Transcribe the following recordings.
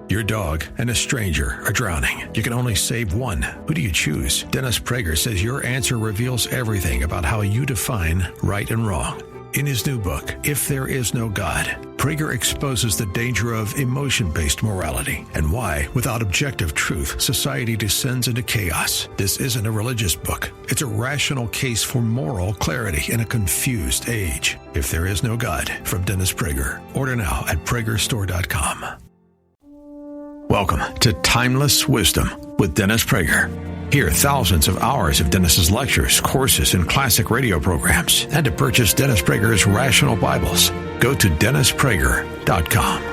Your dog and a stranger are drowning. You can only save one. Who do you choose? Dennis Prager says your answer reveals everything about how you define right and wrong. In his new book, If There Is No God, Prager exposes the danger of emotion-based morality and why, without objective truth, society descends into chaos. This isn't a religious book. It's a rational case for moral clarity in a confused age. If There Is No God, from Dennis Prager. Order now at pragerstore.com. Welcome to Timeless Wisdom with Dennis Prager. Hear thousands of hours of Dennis's lectures, courses, and classic radio programs. And to purchase Dennis Prager's Rational Bibles, go to DennisPrager.com.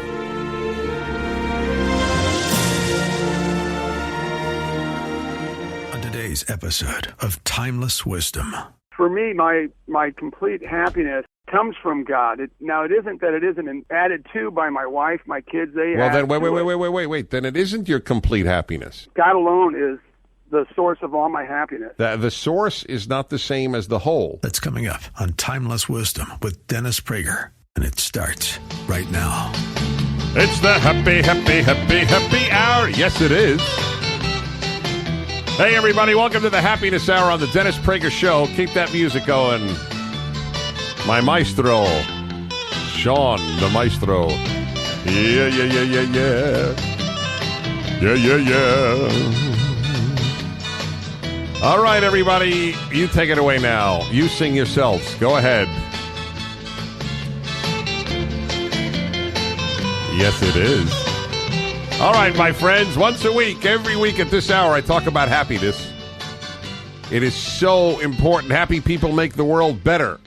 On today's episode of Timeless Wisdom. For me, my complete happiness comes from God. It isn't that it isn't added to by my wife, my kids. Well, then wait. Then it isn't your complete happiness. God alone is the source of all my happiness. The source is not the same as the whole. That's coming up on Timeless Wisdom with Dennis Prager. And it starts right now. It's the happy hour. Yes, it is. Hey, everybody. Welcome to the Happiness Hour on the Dennis Prager Show. Keep that music going. My maestro, Sean, the maestro. Yeah. All right, everybody, you take it away now. You sing yourselves. Go ahead. Yes, it is. All right, my friends, once a week, every week at this hour, I talk about happiness. It is so important. Happy people make the world better.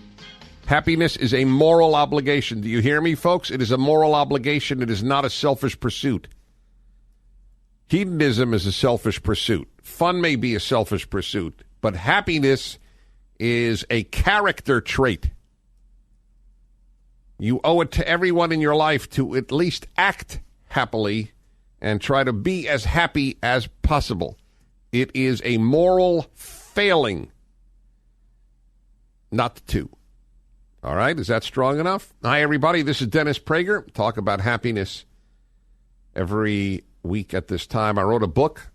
Happiness is a moral obligation. Do you hear me, folks? It is a moral obligation. It is not a selfish pursuit. Hedonism is a selfish pursuit. Fun may be a selfish pursuit, but happiness is a character trait. You owe it to everyone in your life to at least act happily and try to be as happy as possible. It is a moral failing not to. All right, is that strong enough? Hi, everybody. This is Dennis Prager. Talk about happiness every week at this time. I wrote a book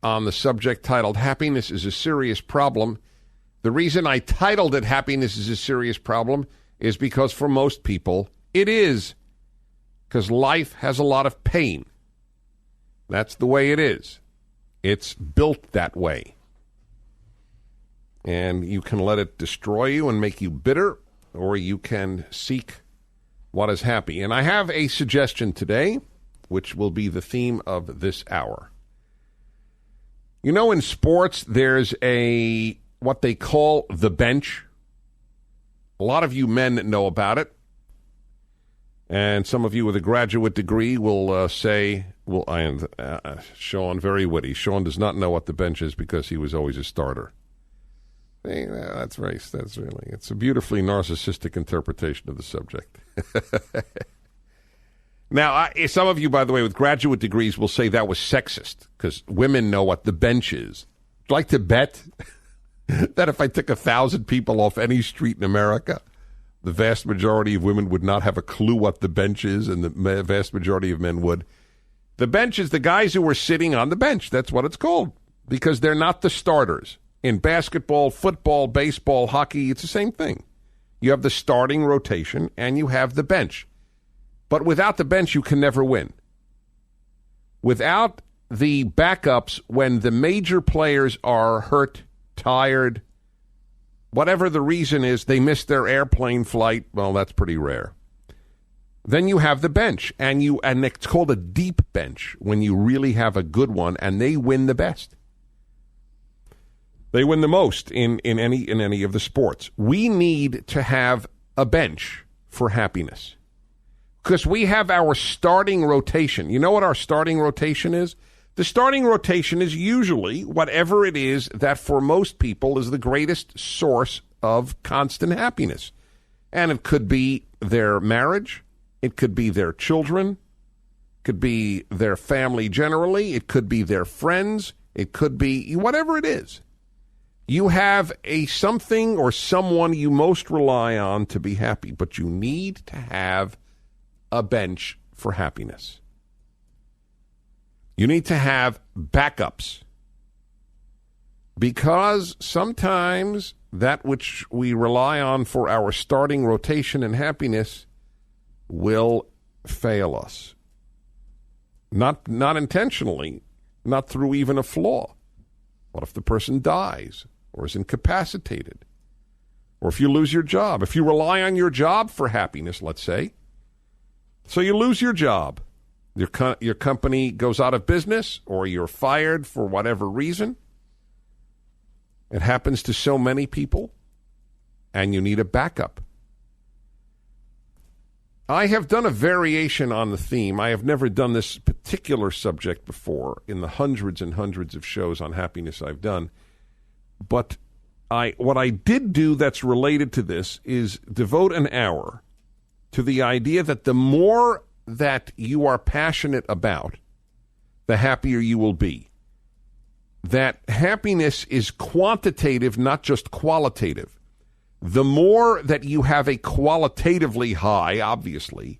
on the subject titled Happiness is a Serious Problem. The reason I titled it Happiness is a Serious Problem is because for most people it is, because life has a lot of pain. That's the way it is. It's built that way. And you can let it destroy you and make you bitter, or you can seek what is happy. And I have a suggestion today, which will be the theme of this hour. You know, in sports, there's what they call the bench. A lot of you men know about it. And some of you with a graduate degree will say, Sean, very witty. Sean does not know what the bench is because he was always a starter. It's a beautifully narcissistic interpretation of the subject. Now, some of you, by the way, with graduate degrees will say that was sexist because women know what the bench is. I'd like to bet that if I took 1,000 people off any street in America, the vast majority of women would not have a clue what the bench is, and the vast majority of men would. The bench is the guys who are sitting on the bench. That's what it's called, because they're not the starters. In basketball, football, baseball, hockey, it's the same thing. You have the starting rotation, and you have the bench. But without the bench, you can never win. Without the backups, when the major players are hurt, tired, whatever the reason is, they missed their airplane flight, well, that's pretty rare. Then you have the bench, and it's called a deep bench when you really have a good one, and they win the best. They win the most in any of the sports. We need to have a bench for happiness because we have our starting rotation. You know what our starting rotation is? The starting rotation is usually whatever it is that for most people is the greatest source of constant happiness. And it could be their marriage. It could be their children. It could be their family generally. It could be their friends. It could be whatever it is. You have a something or someone you most rely on to be happy, but you need to have a bench for happiness. You need to have backups. Because sometimes that which we rely on for our starting rotation and happiness will fail us. Not intentionally, not through even a flaw. What if the person dies or is incapacitated? Or if you lose your job? If you rely on your job for happiness, let's say, so you lose your job. Your company goes out of business or you're fired for whatever reason. It happens to so many people, and you need a backup. I have done a variation on the theme. I have never done this particular subject before in the hundreds and hundreds of shows on happiness I've done. But what I did do that's related to this is devote an hour to the idea that the more that you are passionate about, the happier you will be. That happiness is quantitative, not just qualitative. The more that you have a qualitatively high, obviously,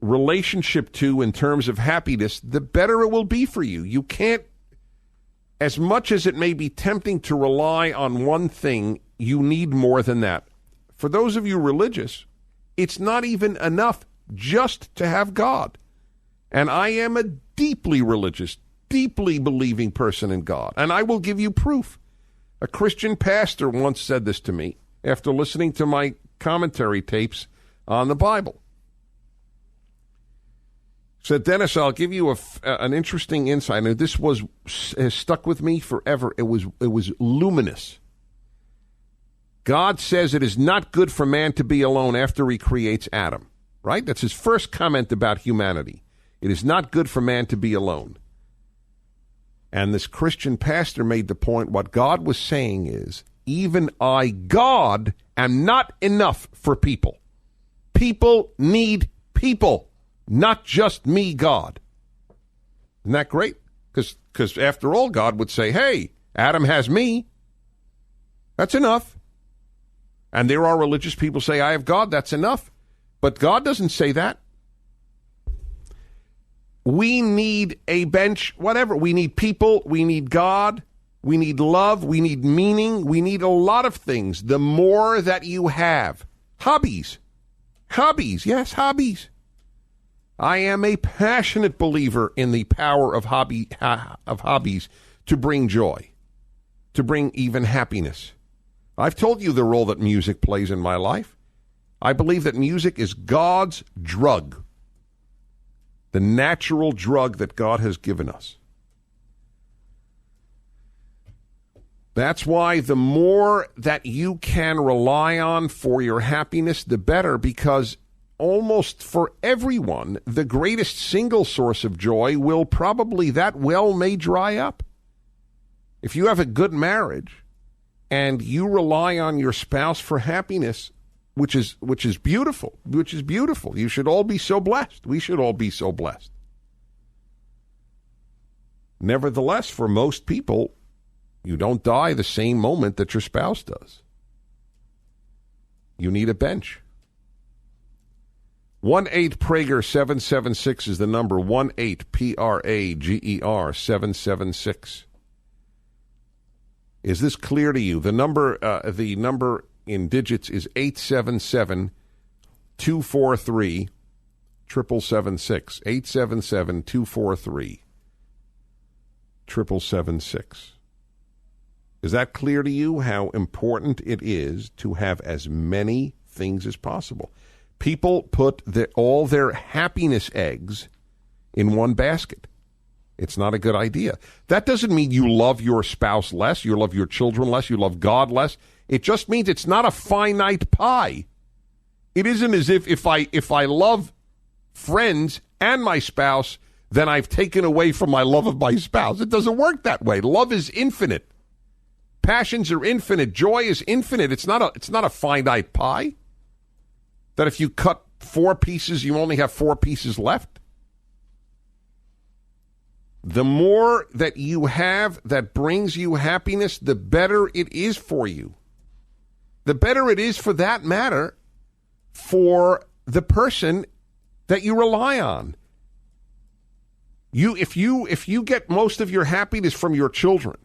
relationship to in terms of happiness, the better it will be for you. You can't, as much as it may be tempting to rely on one thing, you need more than that. For those of you religious, it's not even enough just to have God. And I am a deeply religious, deeply believing person in God. And I will give you proof. A Christian pastor once said this to me after listening to my commentary tapes on the Bible. He said, Dennis, I'll give you an interesting insight. And this has stuck with me forever. It was luminous. God says it is not good for man to be alone after he creates Adam. Right? That's his first comment about humanity. It is not good for man to be alone. And this Christian pastor made the point, what God was saying is, even I, God, am not enough for people. People need people, not just me, God. Isn't that great? Because after all, God would say, hey, Adam has me. That's enough. And there are religious people say, I have God, that's enough. But God doesn't say that. We need a bench, whatever. We need people. We need God. We need love. We need meaning. We need a lot of things. The more that you have. Hobbies. Hobbies. Yes, hobbies. I am a passionate believer in the power of hobbies to bring joy, to bring even happiness. I've told you the role that music plays in my life. I believe that music is God's drug. The natural drug that God has given us. That's why the more that you can rely on for your happiness, the better, because almost for everyone, the greatest single source of joy will probably, that well may dry up. If you have a good marriage and you rely on your spouse for happiness, which is beautiful. You should all be so blessed. We should all be so blessed. Nevertheless, for most people, you don't die the same moment that your spouse does. You need a bench. 1-8-PRAGER-776 is the number. 1-8-PRAGER 776. Is this clear to you? The number in digits is 877-243-7776. 877-243-7776. Is that clear to you how important it is to have as many things as possible? People put all their happiness eggs in one basket. It's not a good idea. That doesn't mean you love your spouse less, you love your children less, you love God less. It just means it's not a finite pie. It isn't as if I love friends and my spouse, then I've taken away from my love of my spouse. It doesn't work that way. Love is infinite. Passions are infinite. Joy is infinite. It's not a finite pie. That if you cut 4 pieces, you only have 4 pieces left. The more that you have that brings you happiness, the better it is for you. The better it is, for that matter, for the person that you rely on. If you get most of your happiness from your children,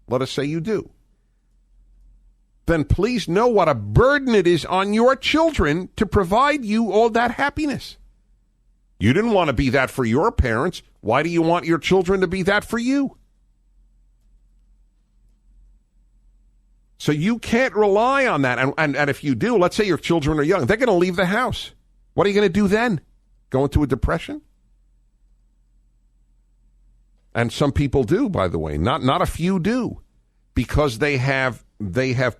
let us say you do, then please know what a burden it is on your children to provide you all that happiness. You didn't want to be that for your parents. Why do you want your children to be that for you? So you can't rely on that. And if you do, let's say your children are young, they're going to leave the house. What are you going to do then? Go into a depression? And some people do, by the way. Not a few do. Because they have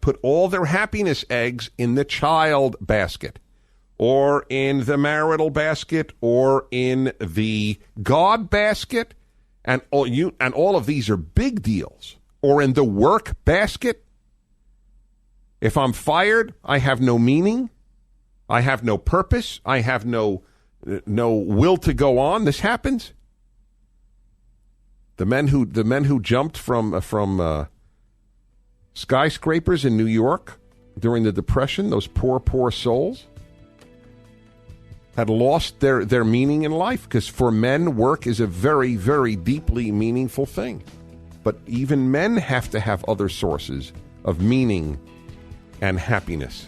put all their happiness eggs in the child basket, or in the marital basket, or in the God basket, and all of these are big deals, or in the work basket. If I'm fired, I have no meaning, I have no purpose, I have no will to go on. This happens. The men who jumped from skyscrapers in New York during the Depression, those poor souls, had lost their meaning in life, because for men, work is a very, very deeply meaningful thing. But even men have to have other sources of meaning and happiness.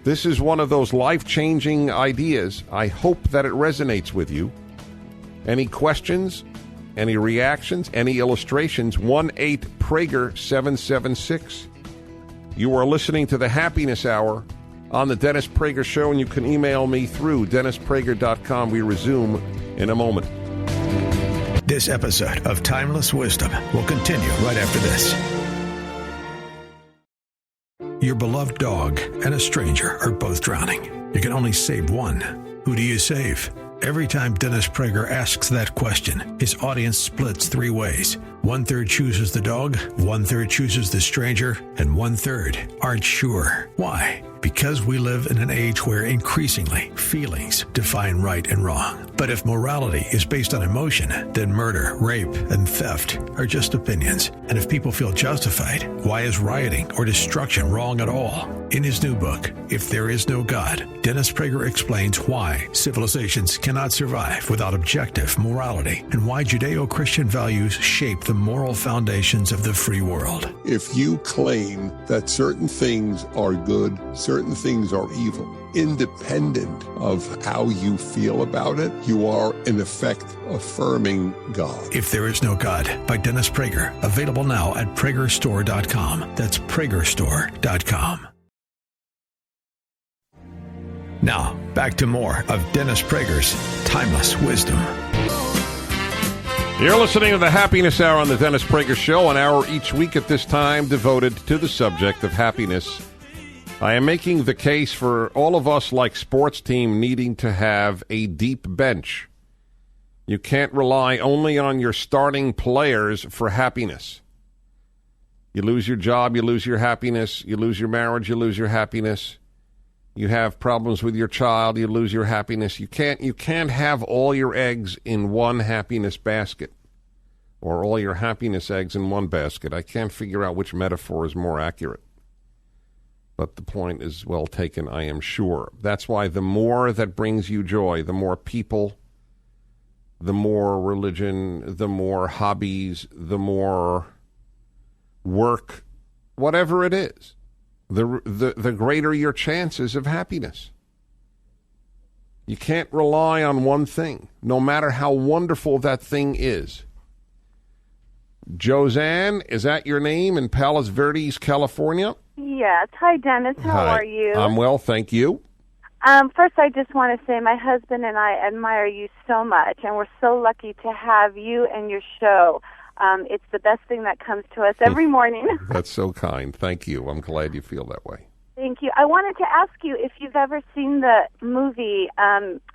This is one of those life-changing ideas. I hope that it resonates with you. Any questions? Any reactions? Any illustrations? 1-8-PRAGER-776. You are listening to the Happiness Hour on the Dennis Prager Show, and you can email me through DennisPrager.com. We resume in a moment. This episode of Timeless Wisdom will continue right after this. Your beloved dog and a stranger are both drowning. You can only save one. Who do you save? Every time Dennis Prager asks that question, his audience splits three ways. 1/3 chooses the dog, 1/3 chooses the stranger, and 1/3 aren't sure. Why? Because we live in an age where increasingly feelings define right and wrong. But if morality is based on emotion, then murder, rape, and theft are just opinions. And if people feel justified, why is rioting or destruction wrong at all? In his new book, If There Is No God, Dennis Prager explains why civilizations cannot survive without objective morality, and why Judeo-Christian values shape the moral foundations of the free world. If you claim that certain things are good, certain things are evil, independent of how you feel about it, you are, in effect, affirming God. If There Is No God by Dennis Prager. Available now at PragerStore.com. That's PragerStore.com. Now, back to more of Dennis Prager's Timeless Wisdom. You're listening to the Happiness Hour on the Dennis Prager Show, an hour each week at this time devoted to the subject of happiness. I am making the case for all of us, like sports team, needing to have a deep bench. You can't rely only on your starting players for happiness. You lose your job, you lose your happiness. You lose your marriage, you lose your happiness. You have problems with your child, you lose your happiness. You can't have all your eggs in one happiness basket, or all your happiness eggs in one basket. I can't figure out which metaphor is more accurate. But the point is well taken, I am sure. That's why the more that brings you joy, the more people, the more religion, the more hobbies, the more work, whatever it is, the greater your chances of happiness. You can't rely on one thing, no matter how wonderful that thing is. Josanne, is that your name in Palos Verdes, California? Yes. Hi, Dennis. How Hi. are you? I'm well, thank you. First, I just want to say my husband and I admire you so much, and we're so lucky to have you and your show. It's the best thing that comes to us every morning. That's so kind. Thank you. I'm glad you feel that way. Thank you. I wanted to ask you if you've ever seen the movie.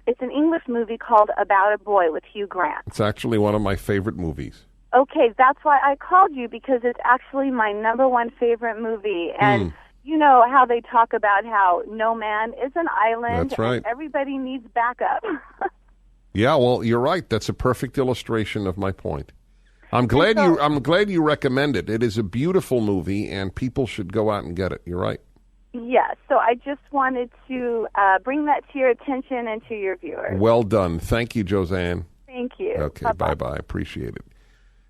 It's an English movie called About a Boy with Hugh Grant. It's actually one of my favorite movies. Okay, that's why I called you, because it's actually my number one favorite movie. And you know how they talk about how no man is an island. That's right. And everybody needs backup. Yeah, well, you're right. That's a perfect illustration of my point. I'm glad you recommend it. It is a beautiful movie, and people should go out and get it. You're right. Yes, so I just wanted to bring that to your attention and to your viewers. Well done. Thank you, Josanne. Thank Thank you. Okay, bye-bye. Appreciate it.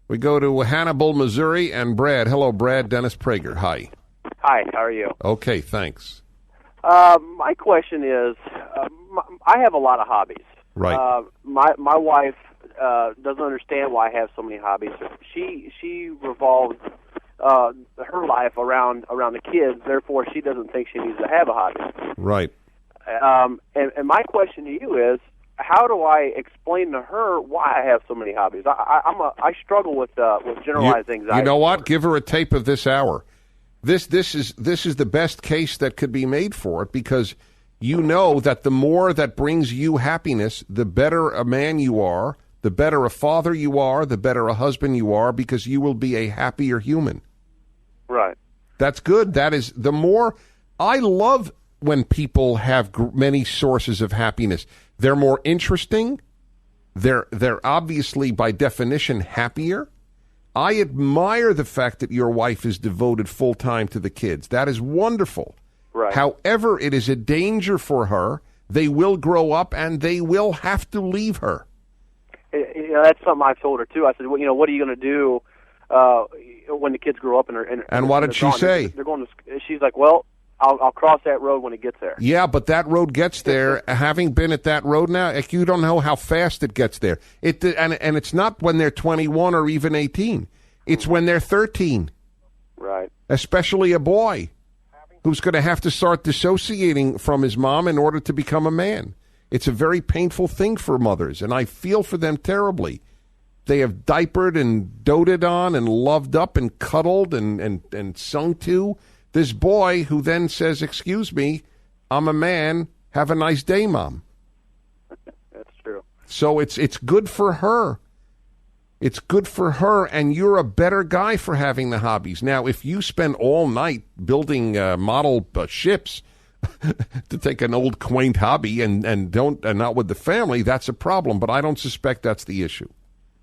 We go to Hannibal, Missouri, and Brad. Hello, Brad. Dennis Prager. Hi. Hi, how are you? Okay, thanks. My question is, I have a lot of hobbies. Right. My wife doesn't understand why I have so many hobbies. She revolves her life around the kids. Therefore, she doesn't think she needs to have a hobby. Right. And my question to you is, how do I explain to her why I have so many hobbies? I struggle with generalized anxiety. You know what? Give her a tape of this hour. This is the best case that could be made for it, because you know that the more that brings you happiness, the better a man you are, the better a father you are, the better a husband you are, because you will be a happier human. Right. That's good. That is the more. I love when people have many sources of happiness. They're more interesting. They're obviously, by definition, happier. I admire the fact that your wife is devoted full time to the kids. That is wonderful. Right. However, it is a danger for her. They will grow up and they will have to leave her. That's something I told her too. I said, well, what are you going to do when the kids grow up? And what did she say? They're going to. She's like, well, I'll cross that road when it gets there. Yeah, but that road gets there. Having been at that road now, you don't know how fast it gets there. And it's not when they're 21 or even 18. It's when they're 13. Right. Especially a boy who's going to have to start dissociating from his mom in order to become a man. It's a very painful thing for mothers, and I feel for them terribly. They have diapered and doted on and loved up and cuddled and sung to this boy who then says, "Excuse me, I'm a man. Have a nice day, Mom." That's true. So it's good for her. It's good for her, and you're a better guy for having the hobbies. Now, if you spend all night building model ships to take an old quaint hobby and not with the family, that's a problem. But I don't suspect that's the issue.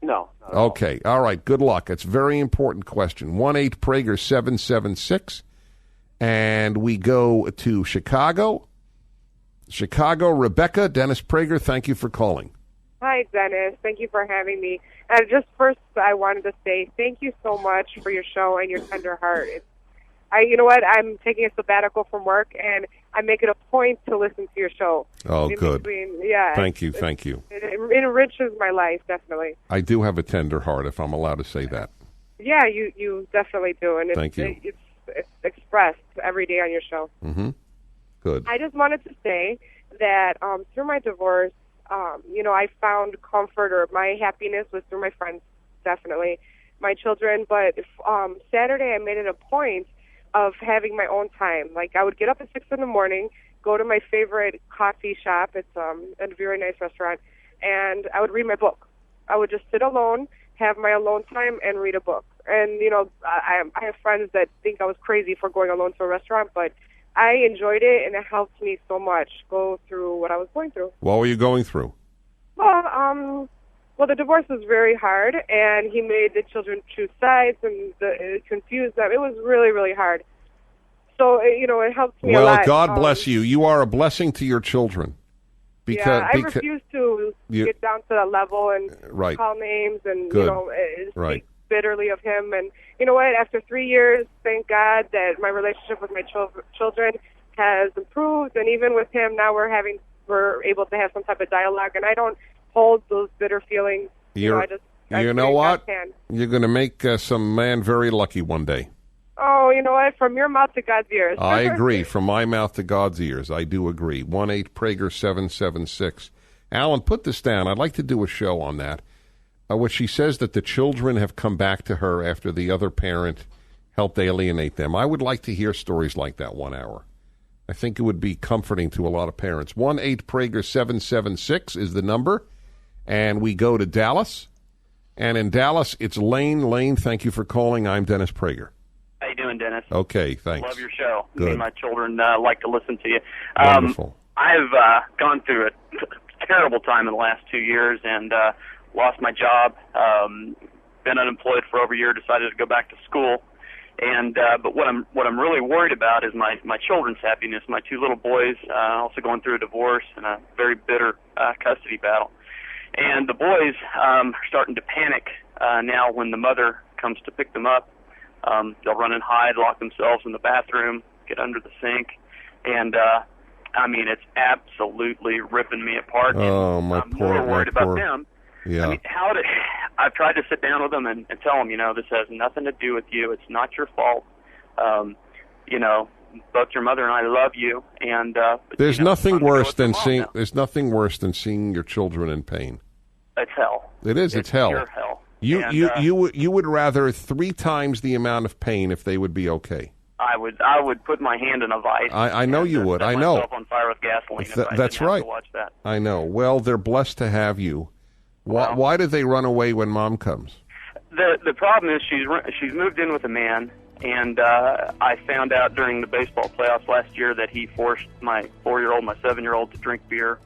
No. Okay. All right. Good luck. It's a very important question. 1-8-PRAGER-776. And we go to Chicago. Rebecca, Dennis Prager, thank you for calling. Hi, Dennis. Thank you for having me. And just first, I wanted to say thank you so much for your show and your tender heart. You know what? I'm taking a sabbatical from work, and I make it a point to listen to your show. Oh, good. Yeah. Thank you. It enriches my life, definitely. I do have a tender heart, if I'm allowed to say that. Yeah, you definitely do. And thank you. It's expressed every day on your show. Mm-hmm. Good. I just wanted to say that through my divorce, I found comfort, or my happiness was through my friends, definitely, my children. But Saturday, I made it a point of having my own time. Like, I would get up at 6 in the morning, go to my favorite coffee shop. It's a very nice restaurant, and I would read my book. I would just sit alone, have my alone time, and read a book. And, I have friends that think I was crazy for going alone to a restaurant, but I enjoyed it, and it helped me so much go through what I was going through. What were you going through? Well, the divorce was very hard, and he made the children choose sides, and it confused them. It was really, really hard. So, it helped me a lot. Well, God bless you. You are a blessing to your children. I refuse to get down to that level and call names and, speak bitterly of him. And you know what? After 3 years, thank God that my relationship with my children has improved, and even with him, now we're able to have some type of dialogue, and I don't hold those bitter feelings. You know what? You're going to make some man very lucky one day. Oh, you know what? From your mouth to God's ears. I agree. From my mouth to God's ears. I do agree. 1-8-PRAGER-776. Alan, put this down. I'd like to do a show on that. Where she says that the children have come back to her after the other parent helped alienate them. I would like to hear stories like that 1 hour. I think it would be comforting to a lot of parents. 1-8-PRAGER-776 is the number. And we go to Dallas. And in Dallas, it's Lane. Lane, thank you for calling. I'm Dennis Prager. How you doing, Dennis? Okay, thanks. Love your show. Good. Me and my children like to listen to you. Wonderful. I've gone through a terrible time in the last 2 years and lost my job, been unemployed for over a year, decided to go back to school. And but what I'm really worried about is my children's happiness. My two little boys also going through a divorce and a very bitter custody battle. And the boys are starting to panic now when the mother comes to pick them up. They'll run and hide, lock themselves in the bathroom, get under the sink, and I mean, it's absolutely ripping me apart. Oh, my I'm poor, more worried about them. Yeah. I mean, I've tried to sit down with them and tell them, this has nothing to do with you. It's not your fault. Both your mother and I love you. And there's nothing worse than seeing. There's nothing worse than seeing your children in pain. It's hell. It is. It's hell. Pure hell. You would rather 3 times the amount of pain if they would be okay. I would put my hand in a vice. I know you would. I know. Myself on fire with gasoline. That's right. To watch that. I know. Well, they're blessed to have you. Why do they run away when Mom comes? The problem is she's moved in with a man, and I found out during the baseball playoffs last year that he forced my 4-year-old, my 7-year-old to drink beer.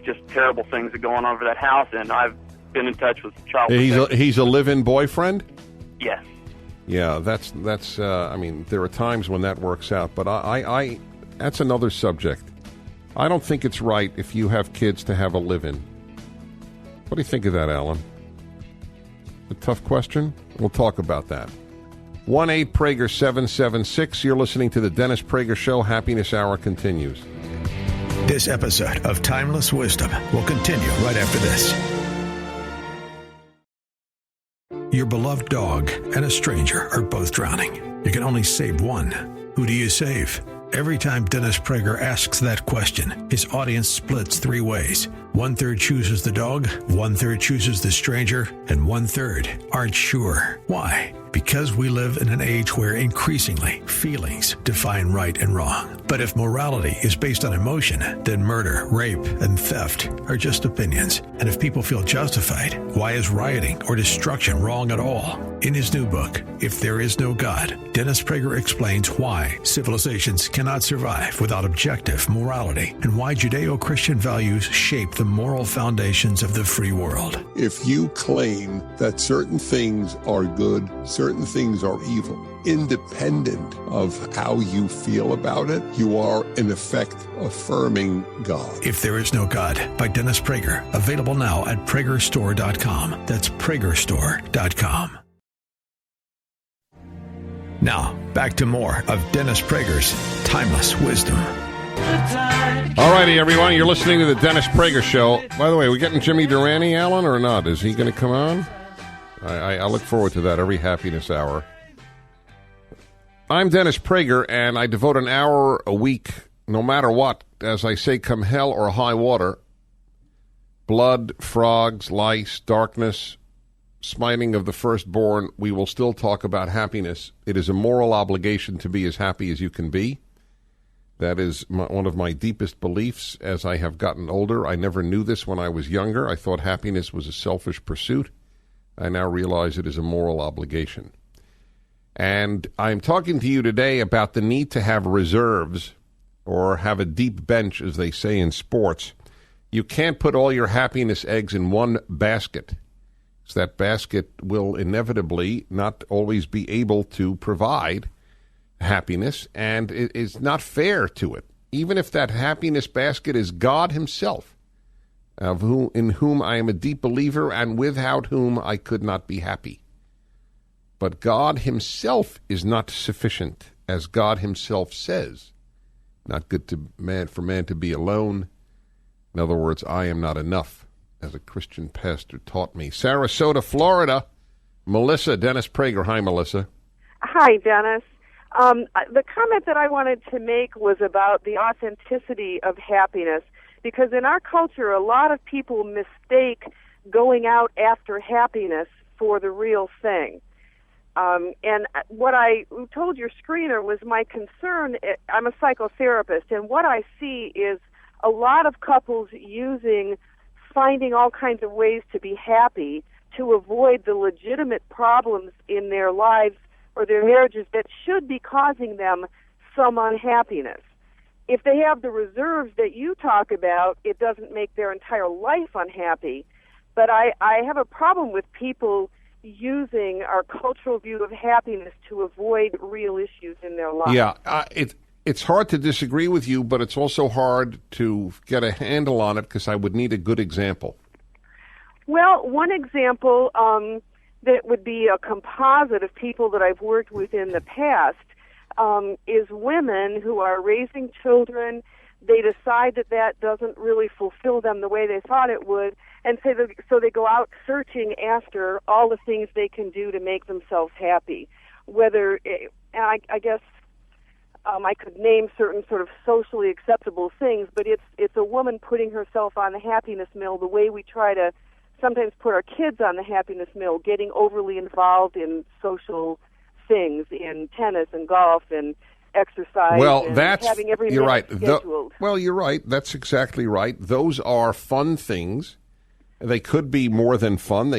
Just terrible things that go on over that house, and I've been in touch with child protection. He's a live-in boyfriend? Yes. Yeah, that's. I mean, there are times when that works out, but I that's another subject. I don't think it's right if you have kids to have a live-in. What do you think of that, Alan? A tough question? We'll talk about that. 1-8-PRAGER-776. You're listening to the Dennis Prager Show. Happiness Hour continues. This episode of Timeless Wisdom will continue right after this. Your beloved dog and a stranger are both drowning. You can only save one. Who do you save? Every time Dennis Prager asks that question, his audience splits 3 ways. 1/3 chooses the dog, 1/3 chooses the stranger, and 1/3 aren't sure. Why? Because we live in an age where increasingly feelings define right and wrong. But if morality is based on emotion, then murder, rape, and theft are just opinions. And if people feel justified, why is rioting or destruction wrong at all? In his new book, If There Is No God, Dennis Prager explains why civilizations cannot survive without objective morality and why Judeo-Christian values shape the moral foundations of the free world. If you claim that certain things are good, certain things are evil, independent of how you feel about it, you are, in effect, affirming God. If There Is No God by Dennis Prager. Available now at PragerStore.com. That's PragerStore.com. Now, back to more of Dennis Prager's Timeless Wisdom. All righty, everyone. You're listening to the Dennis Prager Show. By the way, we getting Jimmy Durante, Alan, or not? Is he going to come on? I look forward to that every happiness hour. I'm Dennis Prager, and I devote an hour a week, no matter what, as I say, come hell or high water. Blood, frogs, lice, darkness, smiting of the firstborn, we will still talk about happiness. It is a moral obligation to be as happy as you can be. That is one of my deepest beliefs as I have gotten older. I never knew this when I was younger. I thought happiness was a selfish pursuit. I now realize it is a moral obligation. And I'm talking to you today about the need to have reserves, or have a deep bench, as they say in sports. You can't put all your happiness eggs in one basket. So that basket will inevitably not always be able to provide happiness, and it is not fair to it. Even if that happiness basket is God himself, in whom I am a deep believer and without whom I could not be happy. But God himself is not sufficient, as God himself says. Not good for man to be alone. In other words, I am not enough, as a Christian pastor taught me. Sarasota, Florida, Melissa, Dennis Prager. Hi, Melissa. Hi, Dennis. The comment that I wanted to make was about the authenticity of happiness, because in our culture, a lot of people mistake going out after happiness for the real thing. And what I told your screener was my concern. I'm a psychotherapist, and what I see is a lot of couples finding all kinds of ways to be happy to avoid the legitimate problems in their lives or their marriages that should be causing them some unhappiness. If they have the reserves that you talk about, it doesn't make their entire life unhappy. But I have a problem with people using our cultural view of happiness to avoid real issues in their life. Yeah, it's hard to disagree with you, but it's also hard to get a handle on it because I would need a good example. Well, one example that would be a composite of people that I've worked with in the past is women who are raising children. They decide that doesn't really fulfill them the way they thought it would, and so they go out searching after all the things they can do to make themselves happy. Whether, and I guess I could name certain sort of socially acceptable things, but it's a woman putting herself on the happiness mill the way we try to sometimes put our kids on the happiness mill, getting overly involved in social things, in tennis and golf and exercise. Well, and that's having every you're right. scheduled. Well, you're right. That's exactly right. Those are fun things. They could be more than fun.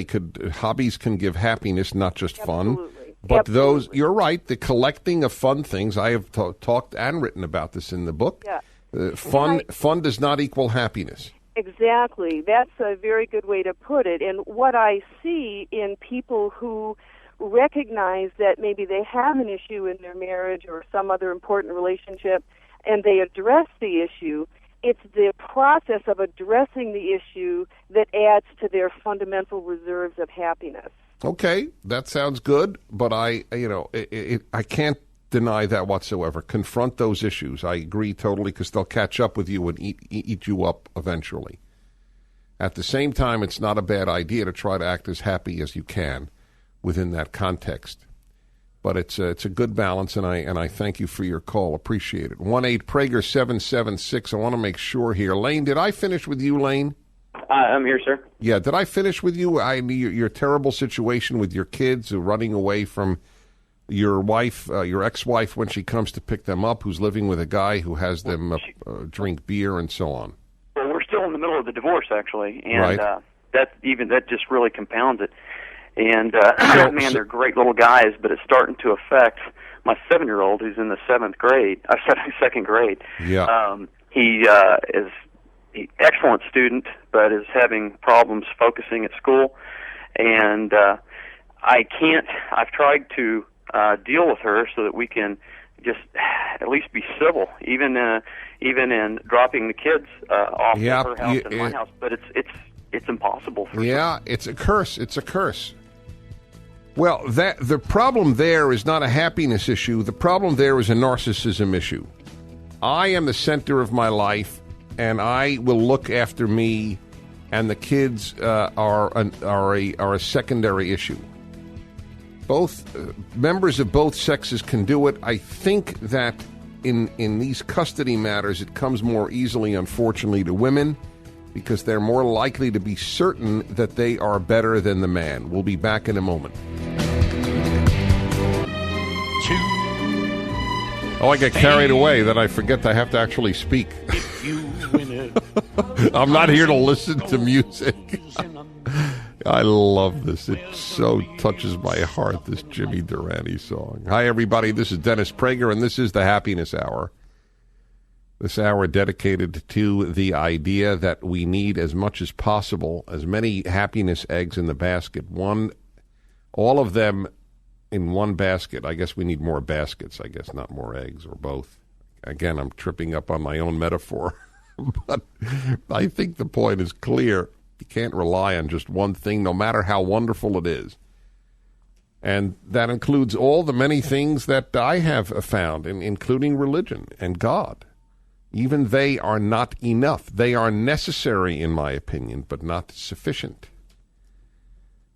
Hobbies can give happiness, not just fun. Absolutely. But Absolutely. you're right. The collecting of fun things. I have talked and written about this in the book. Yeah. Fun does not equal happiness. Exactly. That's a very good way to put it. And what I see in people who recognize that maybe they have an issue in their marriage or some other important relationship, and they address the issue, it's the process of addressing the issue that adds to their fundamental reserves of happiness. Okay, that sounds good, but I can't deny that whatsoever. Confront those issues. I agree totally, because they'll catch up with you and eat you up eventually. At the same time, it's not a bad idea to try to act as happy as you can within that context. But it's a good balance, and I thank you for your call. Appreciate it. 1-8-Prager-776. I want to make sure here. Lane, did I finish with you, Lane? I'm here, sir. Yeah, did I finish with you? Your terrible situation with your kids running away from your wife, your ex-wife, when she comes to pick them up, who's living with a guy who has them drink beer and so on. Well, we're still in the middle of the divorce, actually, and right. that just really compounds it. And man, they're great little guys, but it's starting to affect my 7-year-old who's in the second grade. Yeah. He is an excellent student, but is having problems focusing at school, and I've tried to deal with her so that we can just at least be civil, even in dropping the kids off at her house and my house. But it's impossible. It's a curse. It's a curse. Well, the problem there is not a happiness issue. The problem there is a narcissism issue. I am the center of my life, and I will look after me, and the kids are a secondary issue. Both members of both sexes can do it. I think that in these custody matters, it comes more easily, unfortunately, to women, because they're more likely to be certain that they are better than the man. We'll be back in a moment. Oh, I get carried away that I forget I have to actually speak. I'm not here to listen to music. I love this. It so touches my heart, this Jimmy Durante song. Hi, everybody. This is Dennis Prager, and this is the Happiness Hour. This hour dedicated to the idea that we need as much as possible, as many happiness eggs in the basket. All of them in one basket. I guess we need more baskets, I guess, not more eggs, or both. Again, I'm tripping up on my own metaphor. But I think the point is clear. You can't rely on just one thing, no matter how wonderful it is. And that includes all the many things that I have found, including religion and God. Even they are not enough. They are necessary, in my opinion, but not sufficient.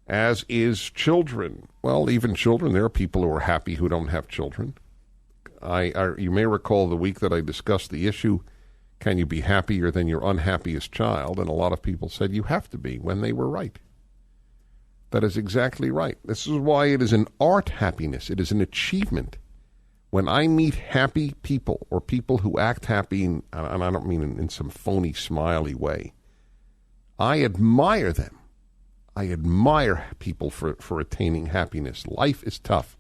As is children. Well, even children, there are people who are happy who don't have children. You may recall the week that I discussed the issue, can you be happier than your unhappiest child? And a lot of people said you have to be, when they were right. That is exactly right. This is why it is an art happiness. It is an achievement. When I meet happy people, or people who act happy, and I don't mean in some phony, smiley way, I admire them. I admire people for attaining happiness. Life is tough.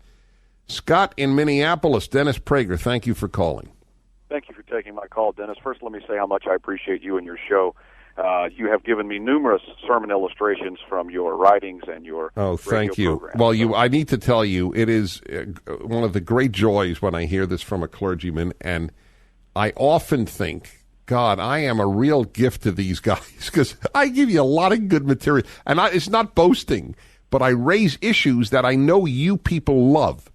Scott in Minneapolis, Dennis Prager, thank you for calling. Thank you for taking my call, Dennis. First, let me say how much I appreciate you and your show. You have given me numerous sermon illustrations from your writings and your thank you. program. Well, I need to tell you, it is one of the great joys when I hear this from a clergyman, and I often think, God, I am a real gift to these guys because I give you a lot of good material. And it's not boasting, but I raise issues that I know you people love.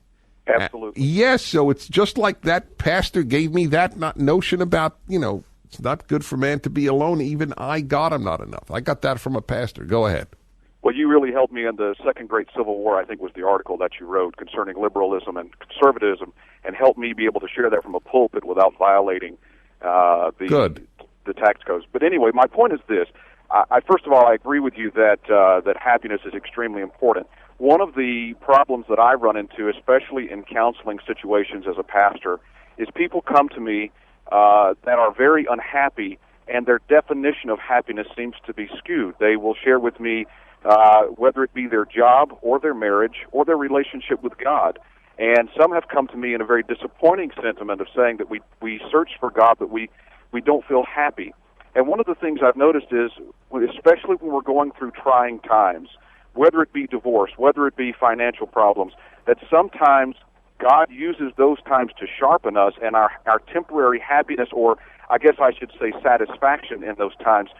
Absolutely. Yes, so it's just like that pastor gave me that notion about, it's not good for man to be alone. Even God, I'm not enough. I got that from a pastor. Go ahead. Well, you really helped me in the Second Great Civil War, I think was the article that you wrote concerning liberalism and conservatism, and helped me be able to share that from a pulpit without violating the tax codes. But anyway, my point is this. First of all, I agree with you that happiness is extremely important. One of the problems that I run into, especially in counseling situations as a pastor, is people come to me that are very unhappy, and their definition of happiness seems to be skewed. They will share with me whether it be their job or their marriage or their relationship with God. And some have come to me in a very disappointing sentiment of saying that we search for God, but we don't feel happy. And one of the things I've noticed is, especially when we're going through trying times, whether it be divorce, whether it be financial problems, that sometimes God uses those times to sharpen us, and our temporary happiness, or I guess I should say satisfaction in those times,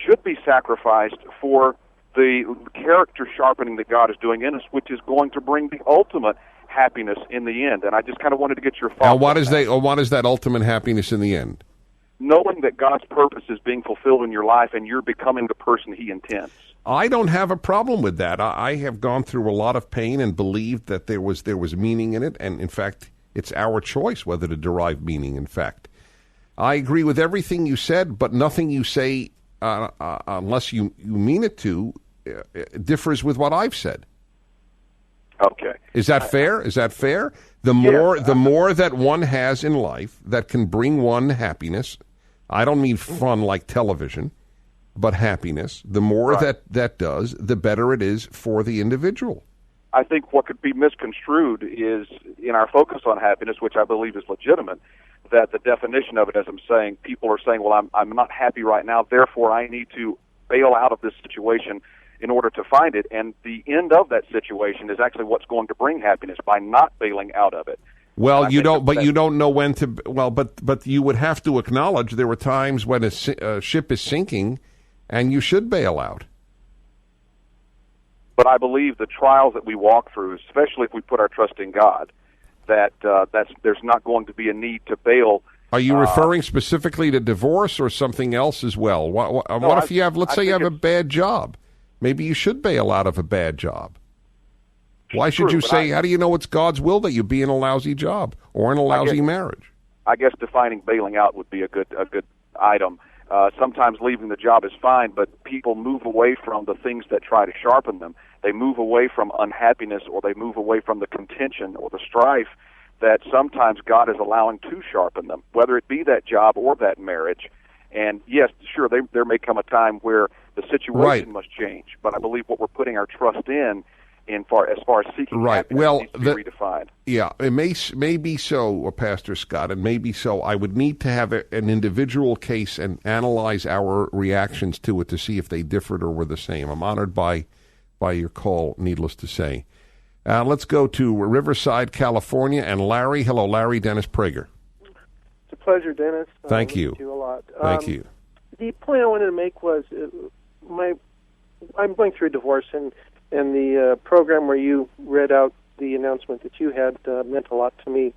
should be sacrificed for the character sharpening that God is doing in us, which is going to bring the ultimate happiness in the end. And I just kind of wanted to get your thoughts. Now, what is that ultimate happiness in the end? Knowing that God's purpose is being fulfilled in your life and you're becoming the person He intends. I don't have a problem with that. I have gone through a lot of pain and believed that there was meaning in it, and in fact, it's our choice whether to derive meaning. In fact, I agree with everything you said, but nothing you say, unless you mean it to, differs with what I've said. Okay. Is that fair? Is that fair? The more that one has in life that can bring one happiness, I don't mean fun like television, but happiness, the more that does, the better it is for the individual. I think what could be misconstrued is, in our focus on happiness, which I believe is legitimate, that the definition of it, as I'm saying, people are saying, well, I'm not happy right now, therefore I need to bail out of this situation in order to find it. And the end of that situation is actually what's going to bring happiness by not bailing out of it. Well, you don't know when to. Well, but you would have to acknowledge there were times when a ship is sinking, and you should bail out. But I believe the trials that we walk through, especially if we put our trust in God, that there's not going to be a need to bail. Are you referring specifically to divorce or something else as well? What if you have, let's say you have a bad job? Maybe you should bail out of a bad job. Why should you say, how do you know it's God's will that you be in a lousy job or in a lousy marriage? I guess defining bailing out would be a good item. Sometimes leaving the job is fine, but people move away from the things that try to sharpen them. They move away from unhappiness, or they move away from the contention or the strife that sometimes God is allowing to sharpen them, whether it be that job or that marriage. And yes, sure, there may come a time where the situation must change, but I believe what we're putting our trust in as far as seeking happiness needs to be redefined. Yeah, it may be so, Pastor Scott, and maybe so. I would need to have an individual case and analyze our reactions to it to see if they differed or were the same. I'm honored by your call, needless to say. Let's go to Riverside, California, and Larry. Hello, Larry. Dennis Prager. It's a pleasure, Dennis. Thank you. Thank you a lot. Thank you. The point I wanted to make was I'm going through a divorce, and the program where you read out the announcement that you had meant a lot to me,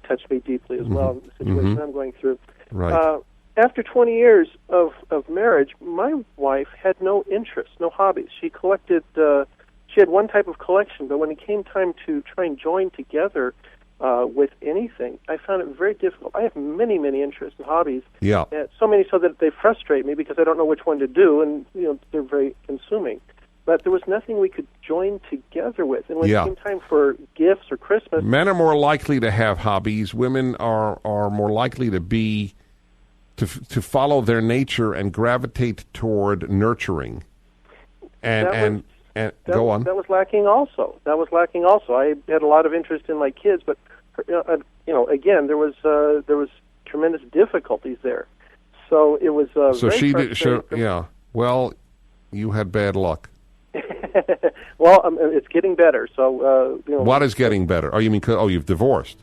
touched me deeply as well, the situation I'm going through. Right. After 20 years of marriage, my wife had no interests, no hobbies. She collected, she had one type of collection, but when it came time to try and join together with anything, I found it very difficult. I have many, many interests and hobbies. Yeah. So many so that they frustrate me because I don't know which one to do, and they're very consuming. But there was nothing we could join together with. And when it came time for gifts or Christmas... Men are more likely to have hobbies. Women are more likely to follow their nature and gravitate toward nurturing. And go on. That was lacking also. I had a lot of interest in my kids, but again, there was tremendous difficulties there. So it was very frustrating. Well, you had bad luck. Well, it's getting better. So what is getting better? Oh, you mean you've divorced?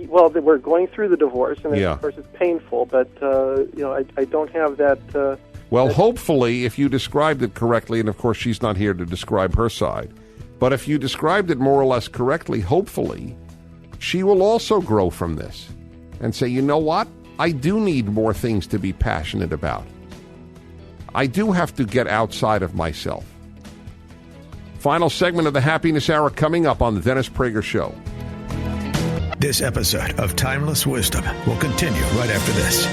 Well, we're going through the divorce, and Yeah. of course it's painful, but I don't have that. Well, hopefully, if you described it correctly, and of course she's not here to describe her side, but if you described it more or less correctly, hopefully, she will also grow from this and say, you know what? I do need more things to be passionate about. I do have to get outside of myself. Final segment of the Happiness Hour coming up on the Dennis Prager Show. This episode of Timeless Wisdom will continue right after this.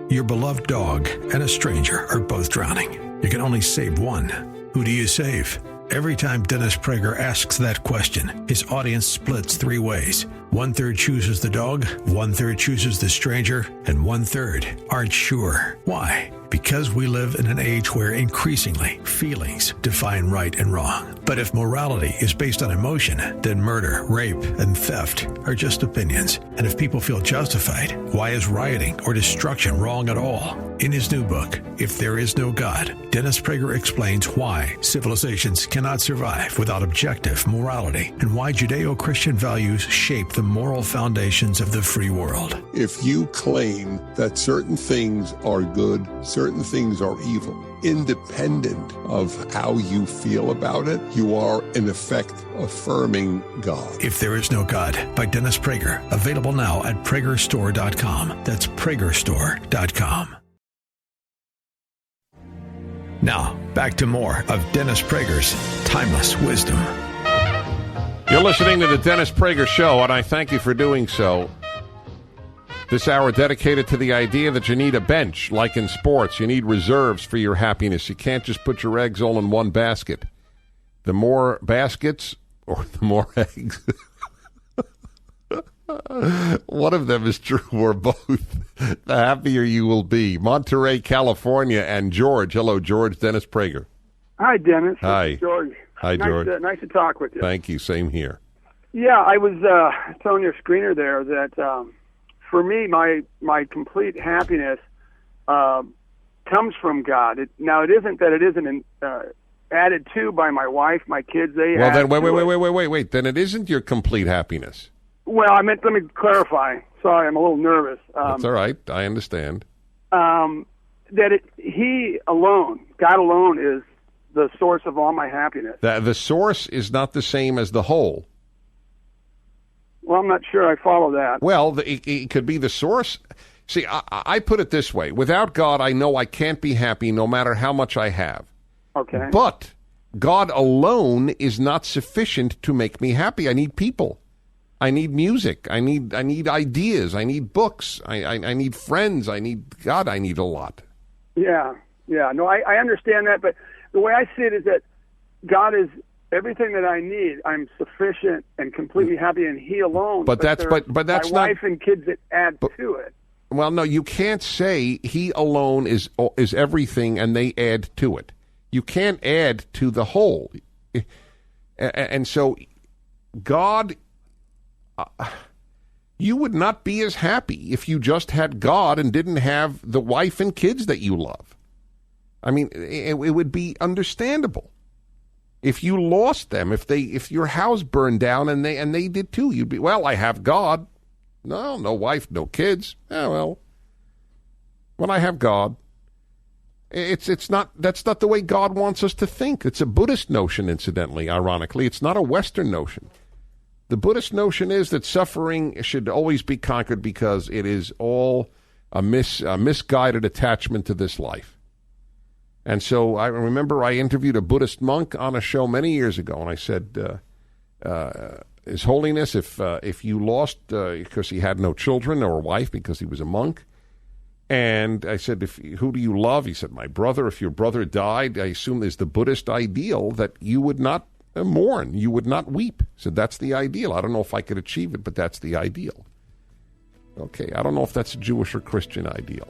Your beloved dog and a stranger are both drowning. You can only save one. Who do you save? Every time Dennis Prager asks that question, his audience splits three ways. 1/3 chooses the dog, 1/3 chooses the stranger, and 1/3 aren't sure. Why? Because we live in an age where increasingly feelings define right and wrong. But if morality is based on emotion, then murder, rape, and theft are just opinions. And if people feel justified, why is rioting or destruction wrong at all? In his new book, If There Is No God, Dennis Prager explains why civilizations cannot survive without objective morality and why Judeo-Christian values shape the moral foundations of the free world. If you claim that certain things are good, certain things are evil, independent of how you feel about it, you are in effect affirming God. If There Is No God by Dennis Prager, available now at pragerstore.com. That's pragerstore.com. Now, back to more of Dennis Prager's Timeless Wisdom. You're listening to the Dennis Prager Show, and I thank you for doing so. This hour dedicated to the idea that you need a bench, like in sports. You need reserves for your happiness. You can't just put your eggs all in one basket. The more baskets, or the more eggs. One of them is true, or both. The happier you will be. Monterey, California, and George. Hello, George. Dennis Prager. Hi, Dennis. Hi. This is George. Hi, George. Nice to talk with you. Thank you. Same here. Yeah, I was telling your screener there that for me, my complete happiness comes from God. It isn't that it isn't added to by my wife, my kids. Well, then wait. Then it isn't your complete happiness. Well, let me clarify. Sorry, I'm a little nervous. That's all right. I understand. He alone, God alone, is the source of all my happiness. The source is not the same as the whole. Well, I'm not sure I follow that. Well, it could be the source. See, I put it this way. Without God, I know I can't be happy no matter how much I have. Okay. But God alone is not sufficient to make me happy. I need people. I need music. I need ideas. I need books. I need friends. I need God. I need a lot. Yeah. No, I understand that, but the way I see it is that God is everything that I need. I'm sufficient and completely happy in He alone. But that's my not wife and kids that add to it. Well, no, you can't say He alone is everything and they add to it. You can't add to the whole. And so God, you would not be as happy if you just had God and didn't have the wife and kids that you love. I mean, it would be understandable. If you lost them, if your house burned down and they did too, you'd be, well, I have God. No wife, no kids. Well, when I have God, that's not the way God wants us to think. It's a Buddhist notion, incidentally, ironically. It's not a Western notion. The Buddhist notion is that suffering should always be conquered because it is all a misguided attachment to this life. And so I remember I interviewed a Buddhist monk on a show many years ago, and I said, His Holiness, if you lost, because he had no children or a wife because he was a monk, and I said, who do you love? He said, my brother. If your brother died, I assume is the Buddhist ideal that you would not mourn, you would not weep. He said, that's the ideal. I don't know if I could achieve it, but that's the ideal. Okay, I don't know if that's a Jewish or Christian ideal.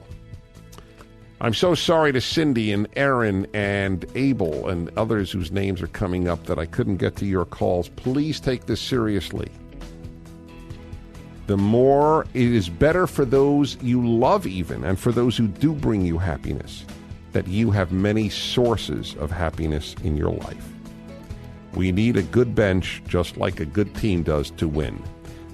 I'm so sorry to Cindy and Aaron and Abel and others whose names are coming up that I couldn't get to your calls. Please take this seriously. The more it is better for those you love even, and for those who do bring you happiness, that you have many sources of happiness in your life. We need a good bench, just like a good team does, to win.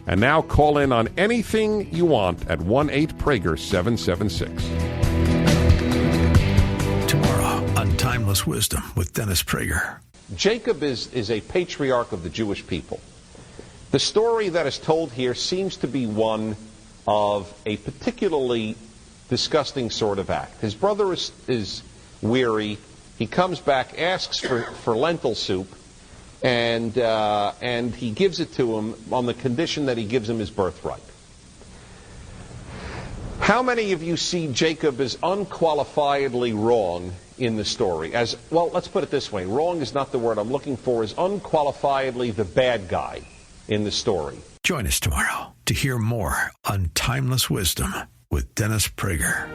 And now call in on anything you want at 1-8-PRAGER-776. Tomorrow on Timeless Wisdom with Dennis Prager. Jacob is a patriarch of the Jewish people. The story that is told here seems to be one of a particularly disgusting sort of act. His brother is weary. He comes back, asks for lentil soup, and he gives it to him on the condition that he gives him his birthright. How many of you see Jacob as unqualifiedly wrong in the story? Well, let's put it this way. Wrong is not the word I'm looking for. Is unqualifiedly the bad guy in the story. Join us tomorrow to hear more on Timeless Wisdom with Dennis Prager.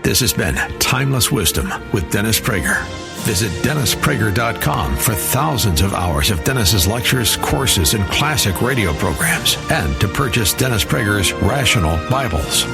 This has been Timeless Wisdom with Dennis Prager. Visit DennisPrager.com for thousands of hours of Dennis's lectures, courses, and classic radio programs, and to purchase Dennis Prager's Rational Bibles.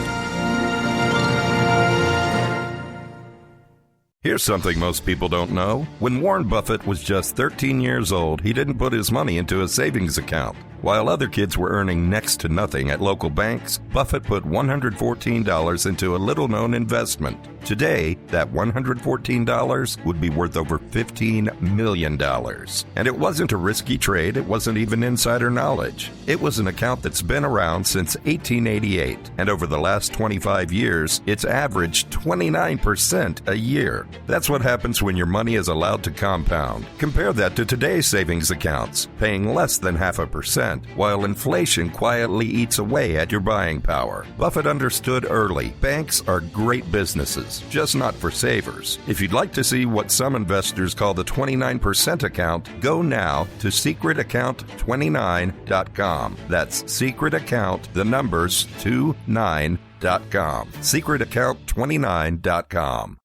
Here's something most people don't know. When Warren Buffett was just 13 years old, he didn't put his money into a savings account. While other kids were earning next to nothing at local banks, Buffett put $114 into a little-known investment. Today, that $114 would be worth over $15 million. And it wasn't a risky trade. It wasn't even insider knowledge. It was an account that's been around since 1888. And over the last 25 years, it's averaged 29% a year. That's what happens when your money is allowed to compound. Compare that to today's savings accounts, paying less than 0.5%. While inflation quietly eats away at your buying power. Buffett understood early, banks are great businesses, just not for savers. If you'd like to see what some investors call the 29% account, go now to secretaccount29.com. That's secretaccount, the numbers 29.com. Secretaccount29.com.